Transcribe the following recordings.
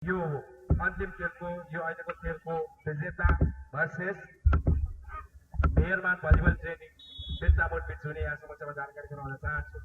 यो अन्तिम खेलको यो अहिलेको खेलको विजेता भर्सेस मेयरमान भलिबल ट्रेनिङ बिर्तामोड पिच हुने यहाँ समक्षमा जानकारी गराउन चाहन्छु।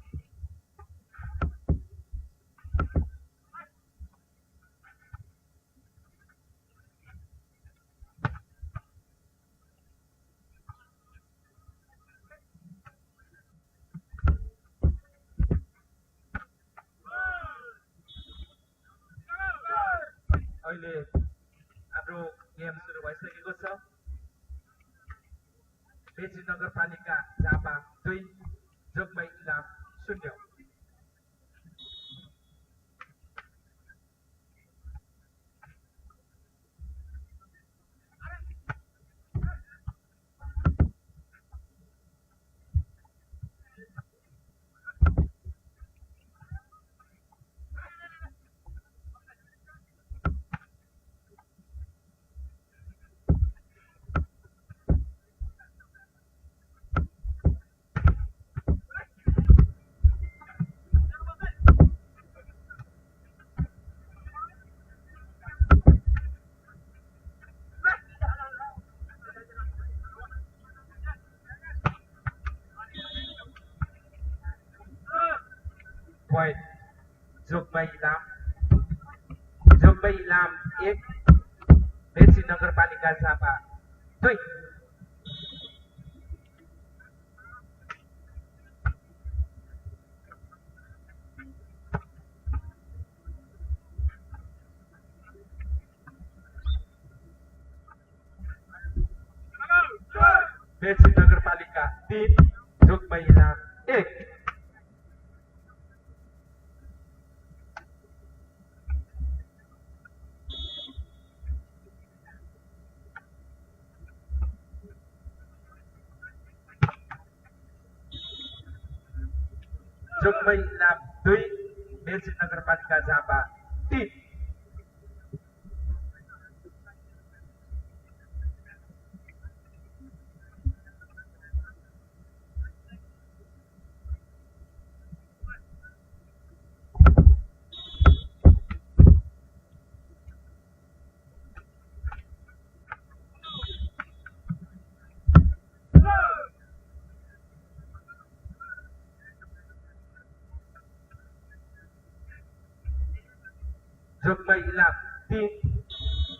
अहिले हाम्रो गेम सुरु भइसकेको छ। बेची नगरपालिका झापा 2 जोगमाई इलाम 0। Point जोगमाई इलाम 1 बेची नगरपालिका झापा 2। बेची नगरपालिका 3 जोगमाई इलाम 1। जोगमाई इलाम 2 बेची नगरपालिका झापा 3। जोगमाई इलाम 3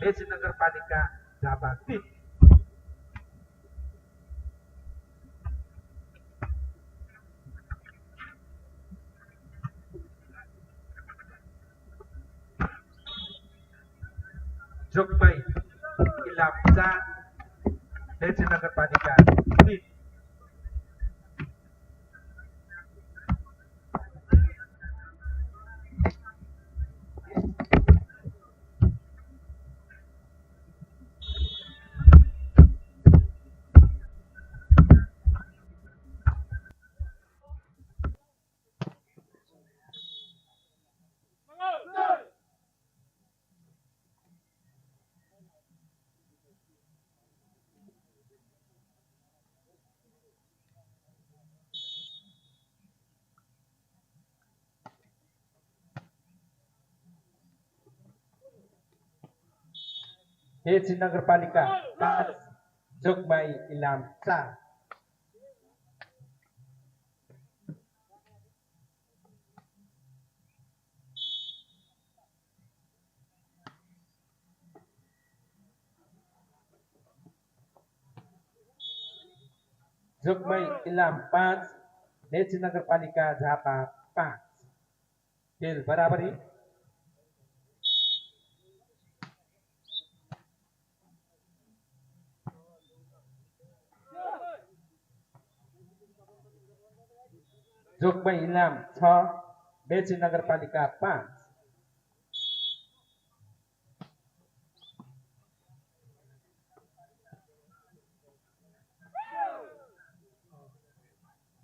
बेची नगरपालिका झापा 3। जोगमाई इलाम 4 बेची नगरपालिका 3। बेची नगरपालिका 5 जोगमाई इलाम 4। जोगमाई इलाम 5 बेची नगरपालिका झापा 5। खेल बराबरी। जोगमाई इलाम 6 बेची नगरपालिका 5।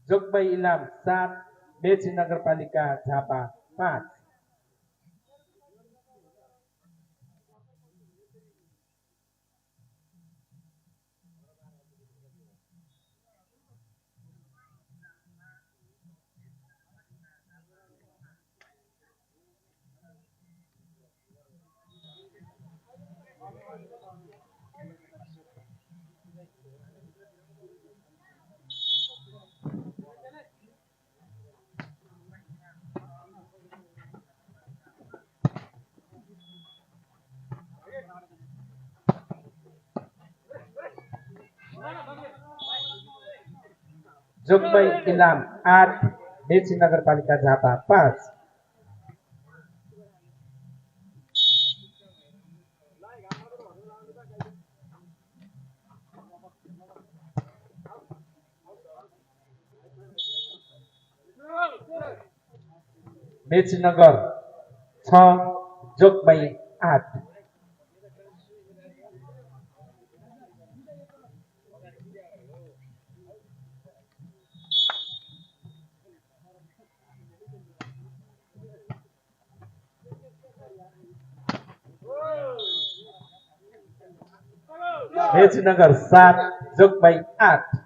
जोगमाई इलाम 7 बेची नगरपालिका झापा 5। जोगबई इलाम 8, मेची नगरपालिका झापा 5। मेची नगर 6, जोगबई 8। मेची नगर 7, जोगबई 8।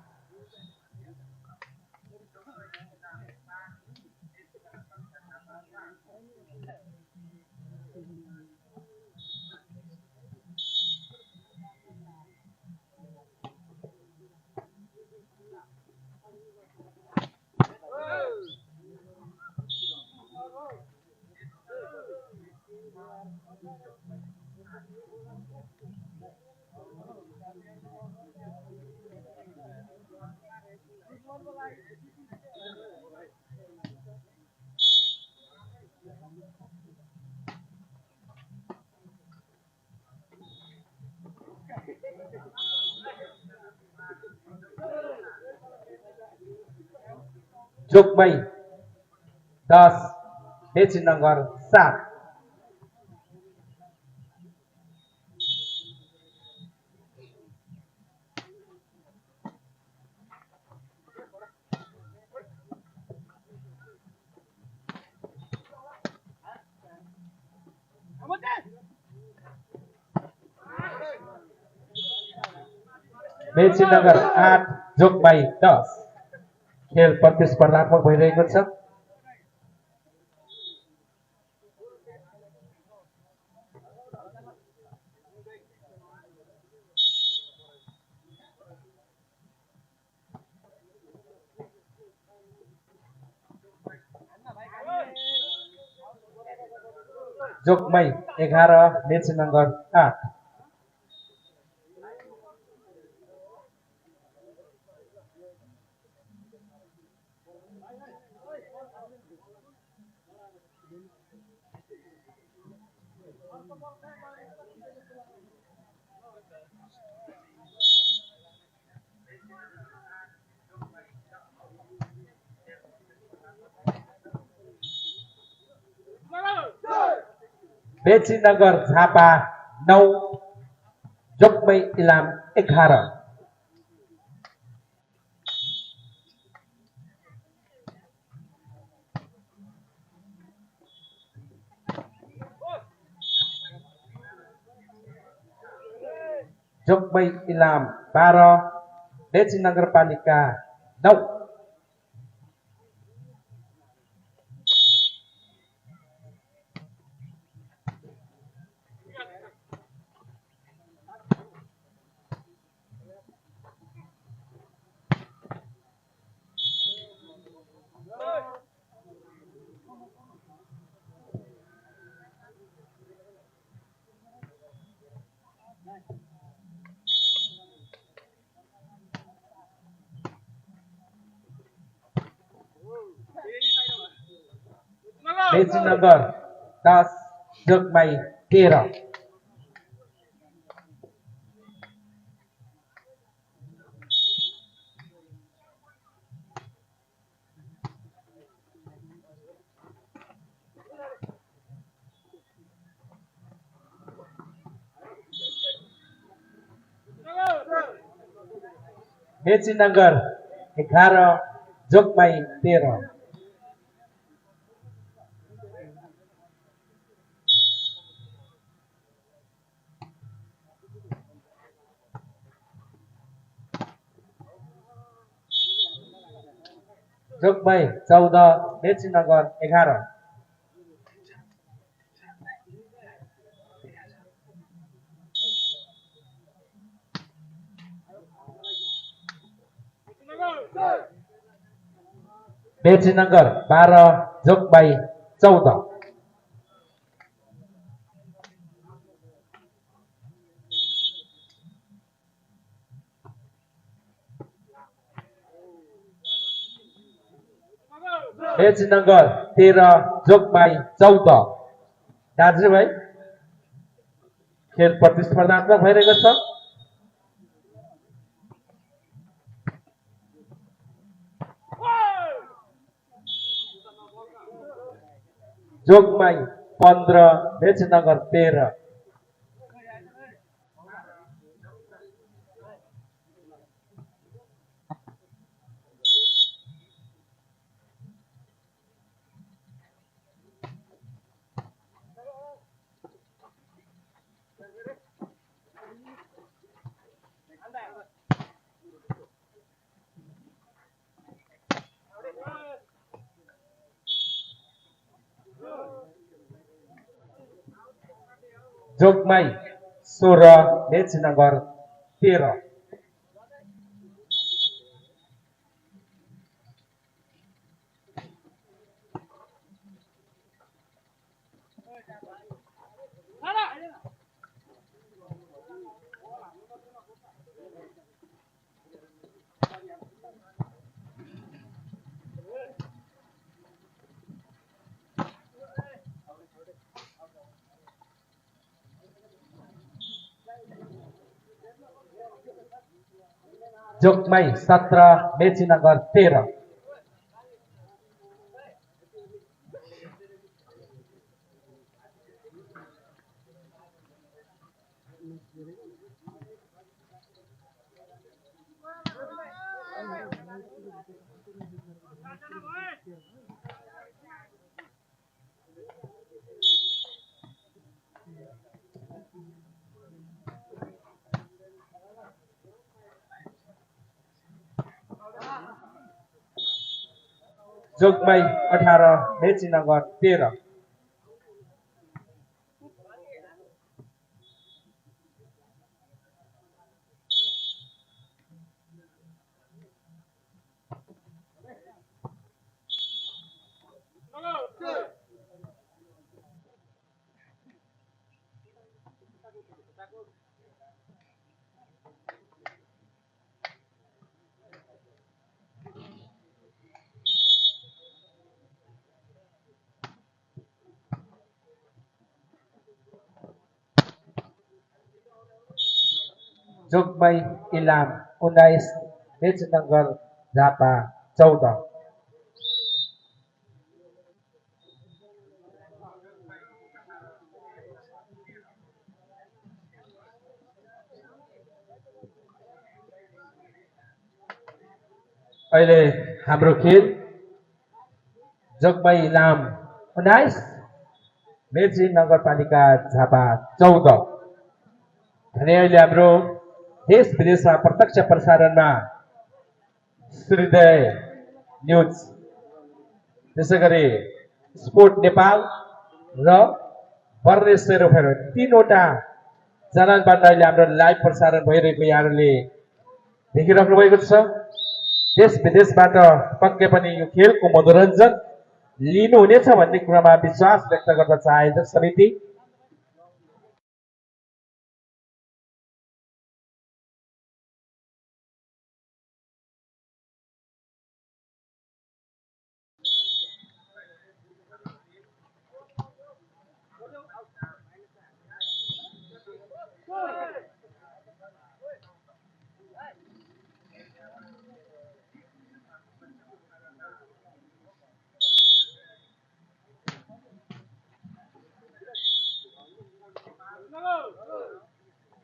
जोगबई 10, मेची नगर 7। मेची नगर 8, जोगबई 10। खेल प्रतिस्पर्धात्मक भइरहेको छ। जोगबई 11, मेची नगर 8। मेची नगर झापा 9, जोगबई इलाम 11। जोगबई इलाम 12, मेची नगरपालिका 9। मेची नगर 10, जोगबई 13। मेची नगर 11, जोगबई 13। जोगबई 14, मेची नगर 11। मेची नगर 12, जोगबई 14। Match number 13 Jogmai 14। दाजुभाइ खेल प्रतिस्पर्धात्मक भइरहेको छ। जोगमाई 15 मेच नगर 13। जोगमाई 16 मेच नगर 13। जोगमाई 17 मेच नगर 13। जोगमाई 18 मेच नगर 13। जोगमाई इलाम 19 मेच नगर झापा 14। अहिले हाम्रो खेल जोगमाई इलाम 19 मेची नगरपालिका झापा 14। भने अहिले हाम्रो देश विदेशमा प्रत्यक्ष प्रसारणमा सूर्योदय न्युज, त्यसै गरी स्पोर्ट नेपाल र बर्नेश्वर एफएम 3वटा च्यानलबाट अहिले हाम्रो लाइभ प्रसारण भइरहेको यहाँहरूले देखिराख्नु भएको छ। देश विदेशबाट पक्कै पनि यो खेलको मनोरञ्जन लिनुहुनेछ भन्ने कुरामा विश्वास व्यक्त गर्न चाहे समिति।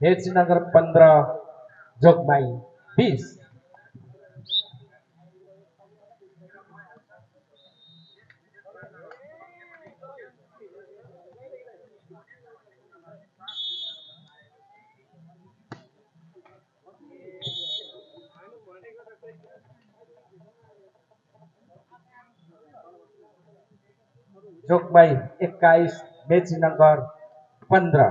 हेचनगर 15 जोगमाई 20। जोगमाई 21 मेचनगर 15।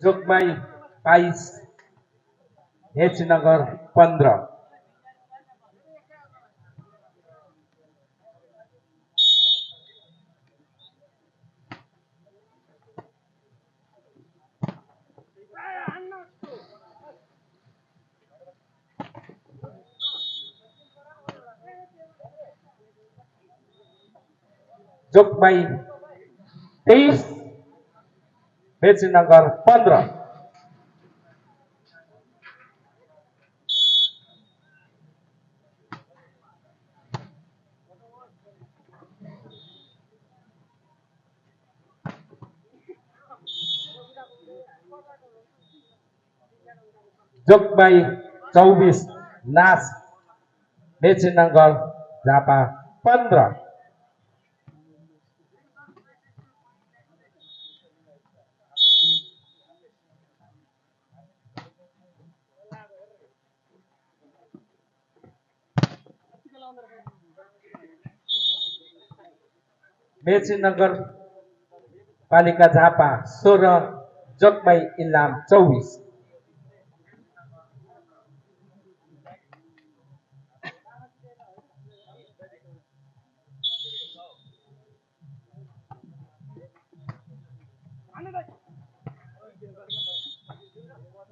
जोगमाई 22 हेचनगर 15। जोगमाई 23, बेच नंबर 15। जोगमाई 24, नास बेच नंबर झापा 15। बेच नगर पालिका झापा 16, जोगमाई इलाम 24।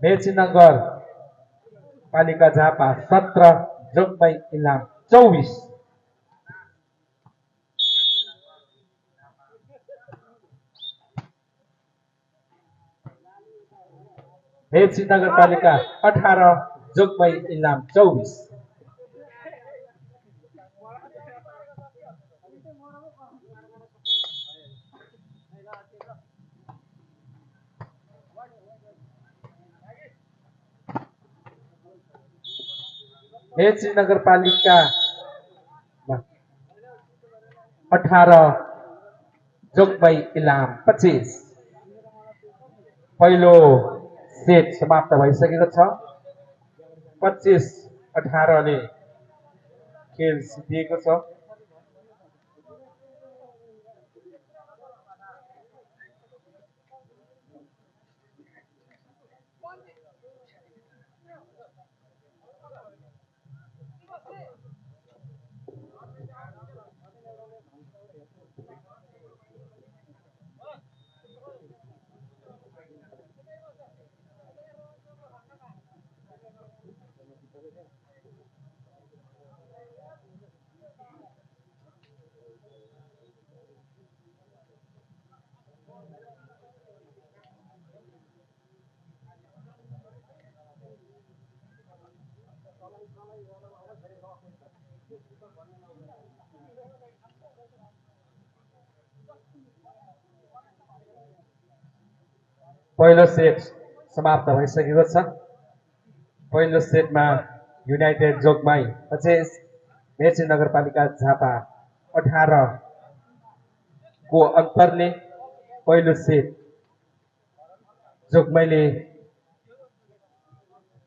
बेच नगर पालिका झापा 17, जोगमाई इलाम 24। बेच नगर पालिका 18, जोगमाई इलाम 24। बेच नगर पालिका 18, जोगमाई इलाम 25। पहिलो सेट समाप्त भइसकेको छ। 25-18 ले खेल सिद्धिएको छ। पहिलो सेट समाप्त भइसकेको छ। पहिलो सेटमा युनाइटेड जोगमाई 25, मेची नगरपालिका झापा 18 को अन्तरले पहिलो सेट जोगमाईले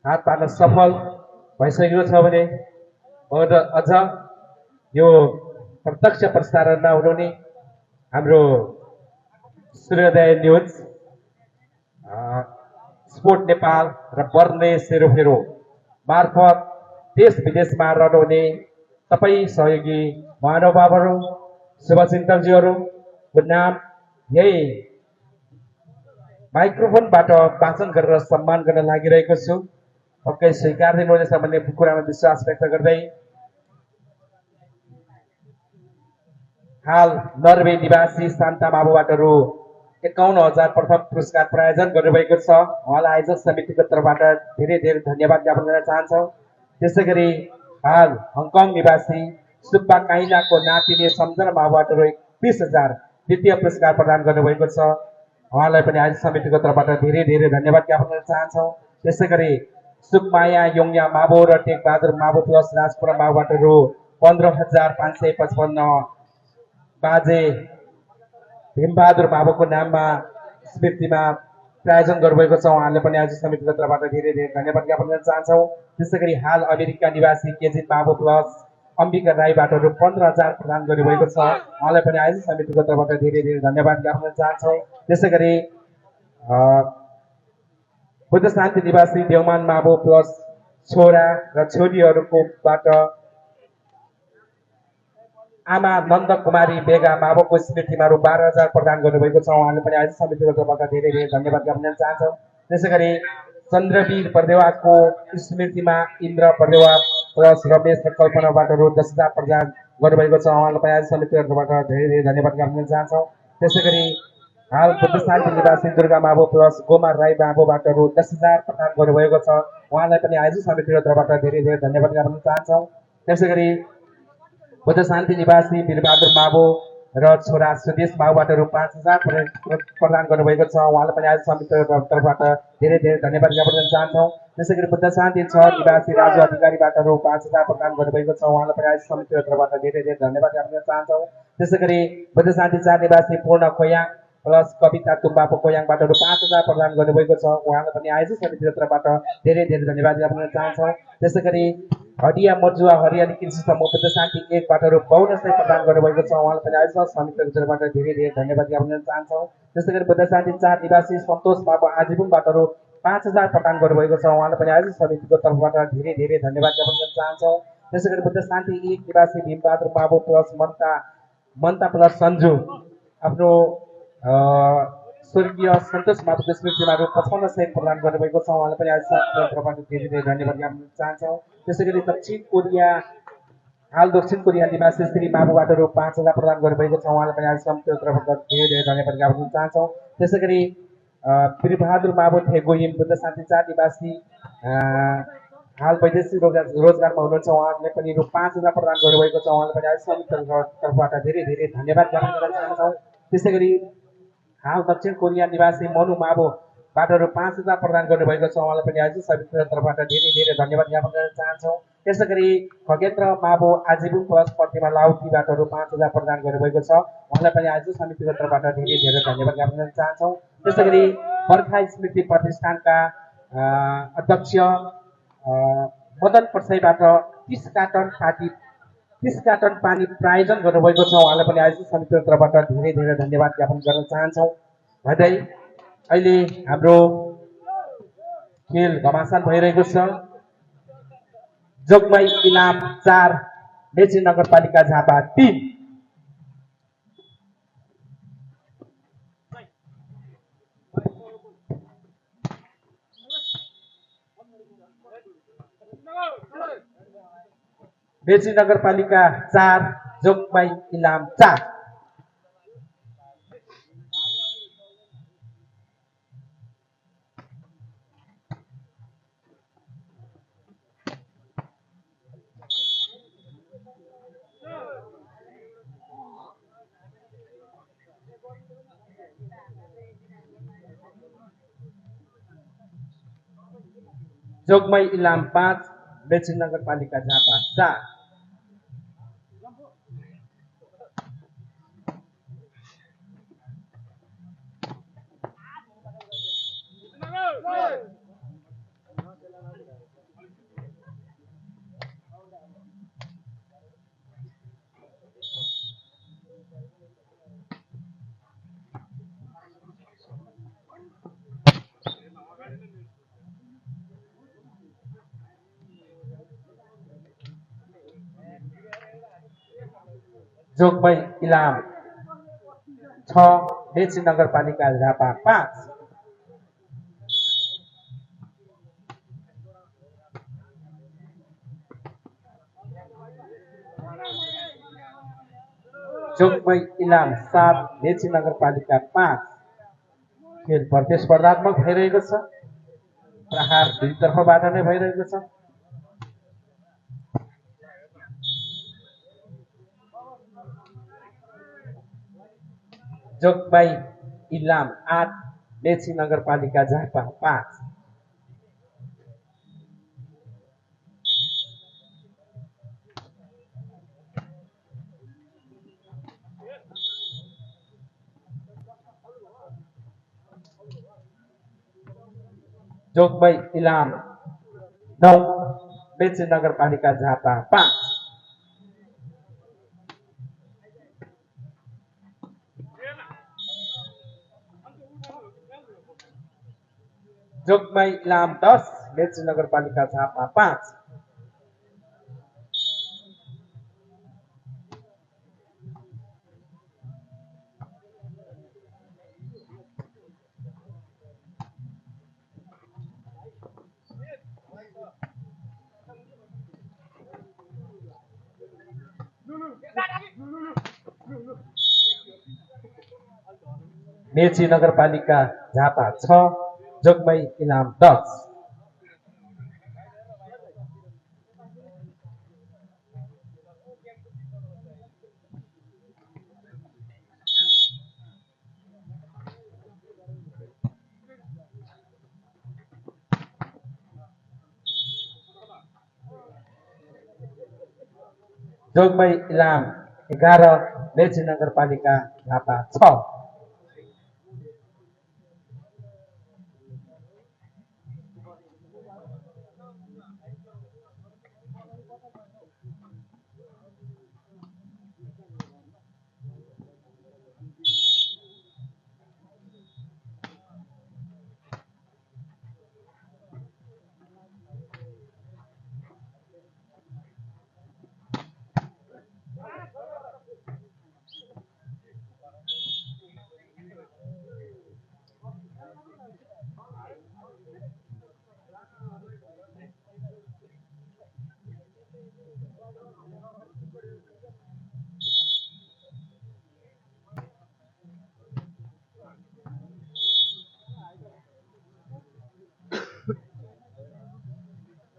हात पार्न सफल भइसकेको छ भने अझ यो प्रत्यक्ष प्रसारणमा हुनुहुने हाम्रो सूर्योदय न्युज, स्पोर्ट नेपाल र बर्ने सेरोफेरो मार्फत देश विदेशमा रहनुहुने सबै सहयोगी महानुभावहरू, शुभचिन्तकजीहरूको नाम यही माइक्रोफोनबाट वाचन गरेर सम्मान गर्न लागिरहेको छु। पक्कै स्वीकार दिनुहुनेछ भन्ने कुरामा विश्वास व्यक्त गर्दै हाल नर्वे निवासी शान्ता बाबुबाट रु 51,000 प्रथम पुरस्कार प्रायोजन गर्नुभएको छ। उहाँलाई आयोजक समितिको तर्फबाट धेरै धेरै धन्यवाद ज्ञापन गर्न चाहन्छौँ। त्यसै गरी हाल हङकङ निवासी सुब्बा काइलाको नातिनी सम्झना बाबुबाट रु 21,000 द्वितीय पुरस्कार प्रदान गर्नुभएको छ। उहाँलाई पनि आयोजक समितिको तर्फबाट धेरै धेरै धन्यवाद ज्ञापन गर्न चाहन्छौँ। त्यसै गरी सुकमाया योङया माबो र टेकबहादुर माबो प्लस राजपुरा माबोबाट रु 15,555 बाजे भीमबहादुर माबोको नाममा स्मृतिमा प्रायोजन गर्नुभएको छ। उहाँले पनि आयोजक समितिको तर्फबाट धेरै धेरै धन्यवाद ज्ञापन गर्न चाहन्छौँ। त्यसै गरी हाल अमेरिका निवासी केजिन माबो प्लस अम्बिका राईबाट रु 15,000 प्रदान गर्नुभएको छ। उहाँलाई पनि आयोजक समितिको तर्फबाट धेरै धेरै धन्यवाद ज्ञापन गर्न चाहन्छौँ। त्यसै गरी बुद्ध शान्ति निवासी देवमान माबो प्लस छोरा र छोरीहरूकोबाट आमा नन्द कुमारी बेगा माबोको स्मृतिमा रु 12,000 प्रदान गर्नुभएको छ। उहाँले पनि आयोजक समितिको तर्फबाट धेरै धेरै धन्यवाद ज्ञापन गर्न चाहन्छौँ। त्यसै गरी चन्द्रवीर बर्देवाको स्मृतिमा इन्द्र बर्देवा प्लस रमेश र कल्पनाबाट रु 10,000 प्रदान गर्नुभएको छ उहाँलाई पनि आज समितिहरूबाट धेरै धेरै धन्यवाद गर्न चाहन्छौँ। त्यसै गरी हाल बुद्ध शान्ति निवासी दुर्गा माबो प्लस गोमा राई माबोबाट रु 10,000 प्रदान गर्नुभएको छ उहाँलाई पनि आयोजक समितिको तर्फबाट धेरै धेरै धन्यवाद गर्न चाहन्छौँ। त्यसै गरी बुद्ध शान्ति निवासी वीरबहादुर माबो र छोरा सुदेश माओबाट रु 5,000 प्रदान गर्नुभएको छ उहाँलाई पनि आज समितिको तर्फबाट धेरै धेरै धन्यवाद ज्ञापन गर्न चाहन्छौँ। त्यसै गरी बुद्ध शान्ति 6 निवासी राजु अधिकारीबाट रु 5,000 प्रदान गर्नुभएको छ उहाँलाई पनि आज समितिको तर्फबाट धेरै धेरै धन्यवाद ज्ञापन गर्न चाहन्छौँ। त्यसै गरी बुद्ध शान्ति 4 निवासी पूर्ण खोयाङ प्लस कविता तुम्बापो कोयाङबाट रु 5,000 प्रदान गर्नुभएको छ उहाँलाई पनि आयोजक समितिको तर्फबाट धेरै धेरै धन्यवाद ज्ञापन गर्न चाहन्छौँ। त्यसै गरी हडिया मजुवा हरियाली कृषि समूह बुद्ध शान्ति 1 बाट रु 52 प्रदान गर्नुभएको छ उहाँलाई पनि आयोजक समितिको तर्फबाट धेरै धेरै धन्यवाद ज्ञापन गर्न चाहन्छौँ। त्यसै गरी बुद्ध शान्ति 4 निवासी सन्तोष बाबु आजीवनबाट रु 5,000 प्रदान गर्नुभएको छ उहाँलाई पनि आयोजक समितिको तर्फबाट धेरै धेरै धन्यवाद ज्ञापन गर्न चाहन्छौँ। त्यसै गरी बुद्ध शान्ति 1 निवासी भीमबहादुर बाबु प्लस मन्ता मन्ता प्लस सन्जु आफ्नो स्वर्गीय सन्तोष बाबुको स्मृतिमा रु 5500 प्रदान गर्नुभएको छ उहाँलाई पनि आज तर्फबाट धेरै धेरै धन्यवाद ज्ञापन चाहन्छौँ। त्यसै गरी हाल दक्षिण कोरिया निवासी श्री बाबुबाट रु 5,000 प्रदान गर्नुभएको छ उहाँलाई पनि आज समितिको तर्फबाट धेरै धेरै धन्यवाद ज्ञापन गर्न चाहन्छौँ। त्यसै गरी वीरबहादुर माबु थेगोहिम बुद्ध शान्ति 4 निवासी हाल वैदेशिक रोजगारमा हुनुहुन्छ उहाँले पनि रु 5,000 प्रदान गर्नुभएको छ उहाँलाई पनि आज समितिको तर्फबाट धेरै धेरै धन्यवाद ज्ञापन गर्न चाहन्छौँ। त्यसै गरी हाल दक्षिण कोरिया निवासी मनु माबोबाट रु 5,000 प्रदान गर्नुभएको छ उहाँलाई पनि आज समितिको तर्फबाट धेरै धेरै धन्यवाद ज्ञापन गर्न चाहन्छौँ। त्यसै गरी खगेन्द्र माबो आजीवन प्लस प्रतिमा लाउतीबाट रु 5,000 प्रदान गर्नुभएको छ उहाँलाई पनि आज समितिको तर्फबाट धेरै धेरै धन्यवाद ज्ञापन गर्न चाहन्छौँ। त्यसै गरी बर्खा स्मृति प्रतिष्ठानका अध्यक्ष मदन पर्साईबाट 30 कार्टन पानी प्रायोजन गर्नुभएको छ उहाँलाई पनि आज समितिको तर्फबाट धेरै धेरै धन्यवाद ज्ञापन गर्न चाहन्छौँ। भन्दै अहिले हाम्रो खेल घमासान भइरहेको छ। जोगमाई इलाम 4 मेची नगरपालिका झापा 3। मेची नगरपालिका 4 जोगमाई इलाम 4। जोगमाई इलाम 5 मेची नगरपालिका झापा 4। जोगमाई इलाम 6 मेची नगरपालिका झापा 5। जोगमाई इलाम 7 मेची नगरपालिका 5। खेल प्रतिस्पर्धात्मक भइरहेको छ। प्रहार दुईतर्फबाट नै भइरहेको छ। जोगमाई इलाम 8 मेची नगरपालिका झापा 5। जोगमाई इलाम 9 मेची नगरपालिका झापा 5। जोगमाई इलाम 10 मेची नगरपालिका झापा 5। मेची नगरपालिका झापा 6 जोगमाई इलाम 10। जोगमाई इलाम 11 मेची नगरपालिका झापा 6।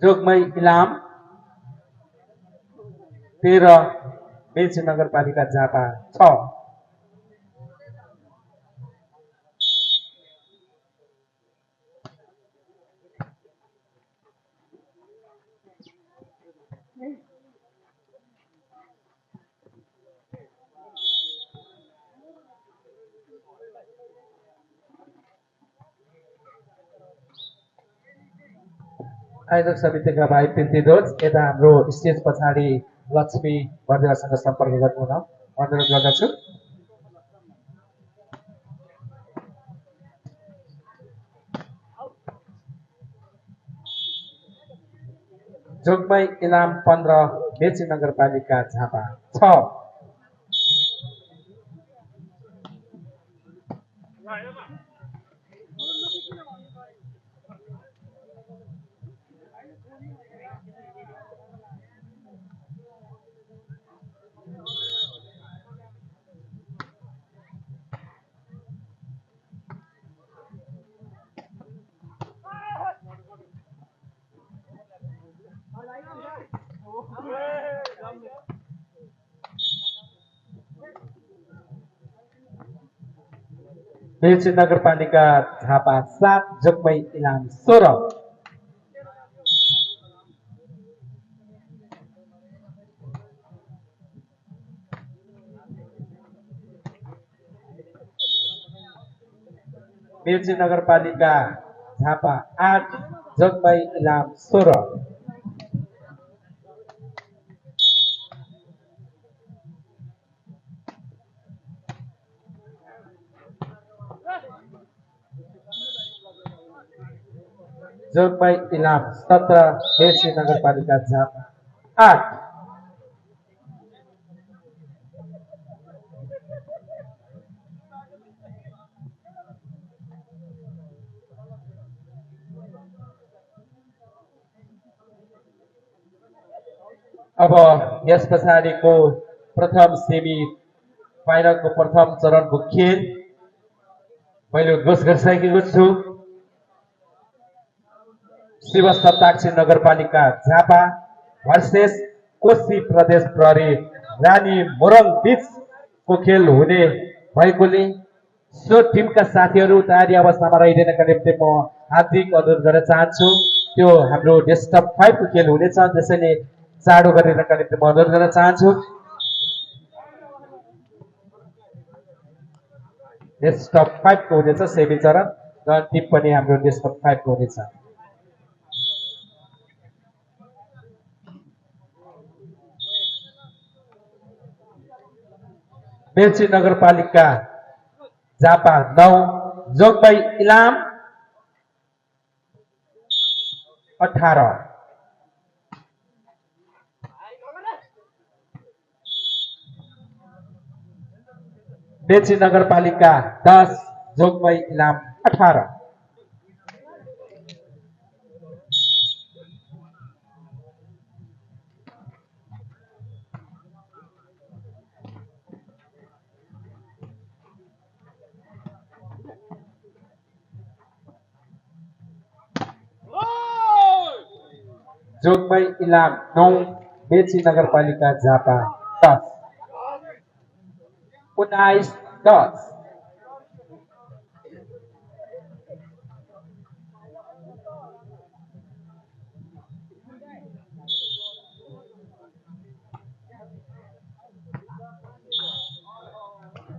जोगमाई इलाम 13 मेची नगरपालिका झापा 6। आयोजक समितिका भाइ पिन्तीध्वज यता हाम्रो स्टेज पछाडि लक्ष्मी बर्देवासँग सम्पर्क गर्नुहुन अनुरोध गर्दछु। जोगमाई इलाम 15 मेची नगरपालिका झापा 6। मेची नगरपालिका झापा 7 जोगमाई इलाम 16। मेची नगरपालिका झापा 8 जोगमाई इलाम 16। जोगमाई इलाम 17 मेची नगरपालिका झापा 8। अब यस पछाडिको प्रथम सेमी फाइनलको प्रथम चरणको खेल मैले उद्घोष गरिसकेको छु। शिव सप्ताक्षी नगरपालिका झापा भर्सेस कोशी प्रदेश प्रहरी रानी मोरङ बीचको खेल हुने भएकोले सो टिमका साथीहरू तयारी अवस्थामा रहिदिनका निम्ति म हार्दिक अनुरोध गर्न चाहन्छु। त्यो हाम्रो डेस्कटप 5 को खेल हुनेछ, त्यसैले चाँडो गरिदिनका निम्ति म अनुरोध गर्न चाहन्छु। डेस्कटप 5 को हुनेछ सेमी चरण र टिम पनि हाम्रो डेस्कटप 5 को हुनेछ। मेची नगरपालिका झापा 9 जोगमाई इलाम 18। मेची नगरपालिका 10 जोगमाई इलाम 18। जोगमाई इलाम 9, मेची नगरपालिका झापा 10, 19-10.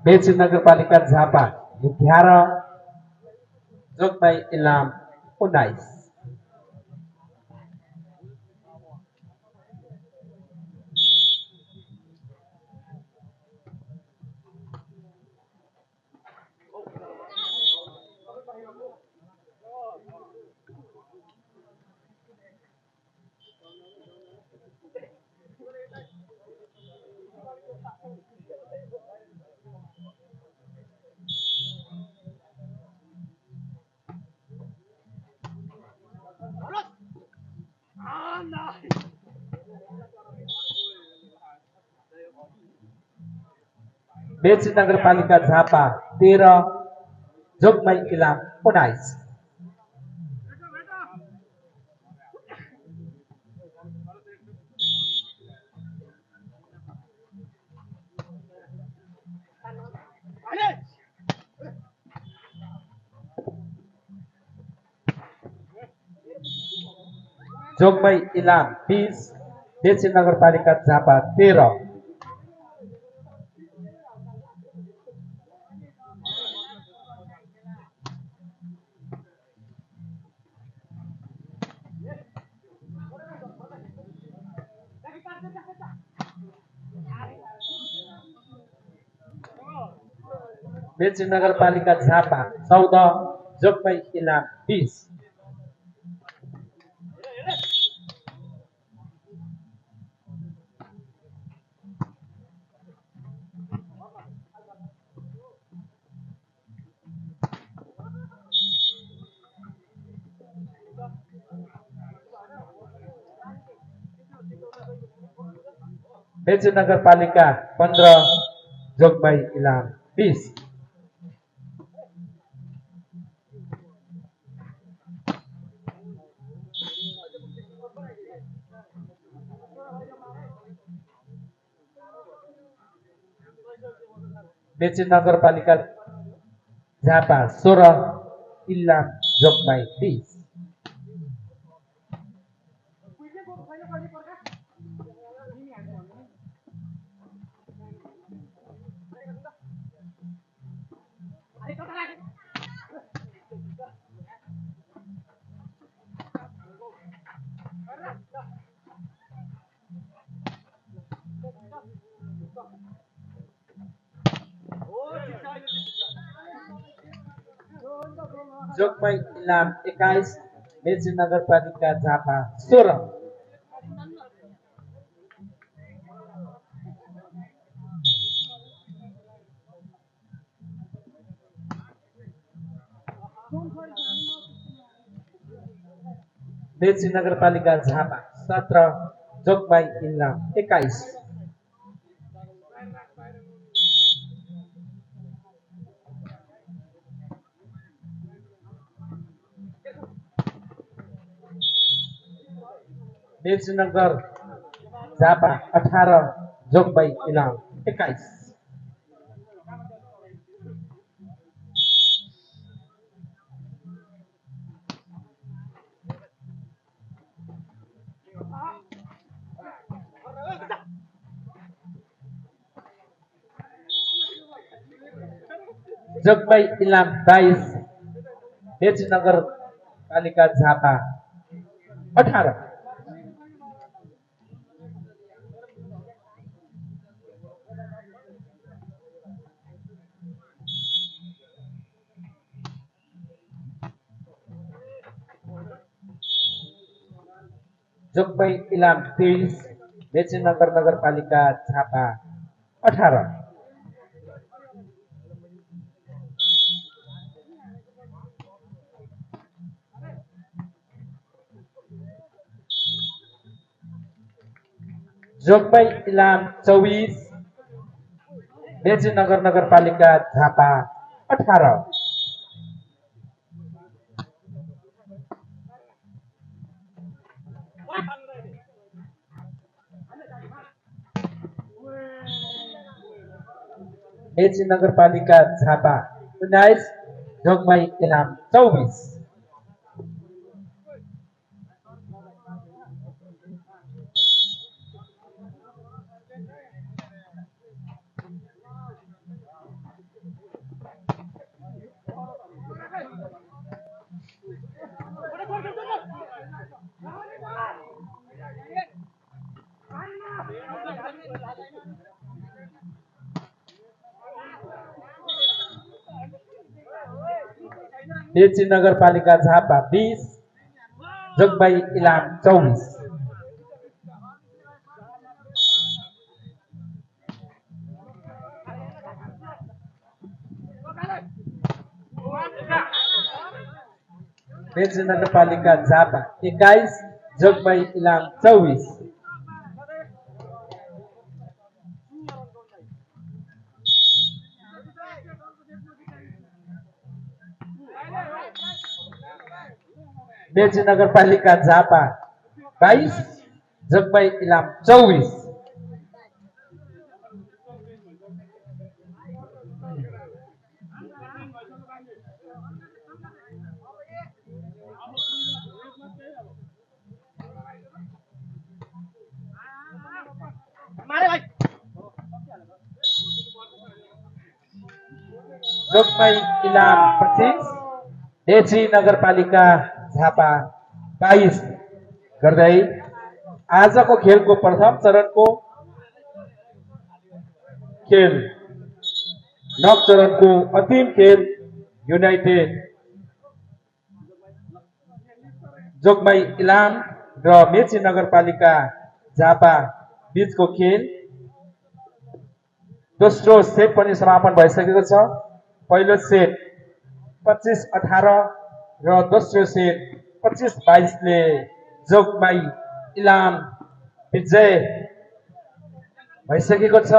मेची नगरपालिका झापा 11, जोगमाई इलाम 19. मेची नगरपालिका झापा 13, जोगमाई इलाम 19. जोगमाई इलाम 20, मेची नगरपालिका झापा 13. मेची नगरपालिका झापा 14, जोगमाई इलाम 20. मेची नगरपालिका 15, जोगमाई इलाम 20. मेची नगरपालिका झापा 16, इलाम जोगमाई 20. जोगमाई इलाम 21, मेची नगरपालिका झापा 16. मेची नगरपालिका झापा 17, जोगमाई इलाम 21. मेची नगर झापा 18, जोगमाई इलाम 21. जोगमाई इलाम 22, मेची नगरपालिका झापा 18. जोगमाई इलाम 23, मेची नगरपालिका झापा 18. जोगमाई इलाम 24, मेची नगरपालिका झापा 18. मेची नगरपालिका झापा 19 जोगमाई इलाम 24। मेची नगरपालिका झापा 20 जोगमाई इलाम 24। मेची नगरपालिका झापा 21 जोगमाई इलाम 24। मेची नगरपालिका झापा 22 जोगमाई इलाम 24। जोगमाई इलाम 25 मेची नगरपालिका झापा 22 गर्दै आजको खेलको प्रथम चरणको खेल नक चरणको अन्तिम खेल युनाइटेड जोगमाई इलाम र मेची नगरपालिका झापा बीचको खेल दोस्रो सेट पनि समापन भइसकेको छ। पहिलो सेट 25-18 र दोस्रो सेट 25-22 ले जोगमाई इलाम विजय भइसकेको छ।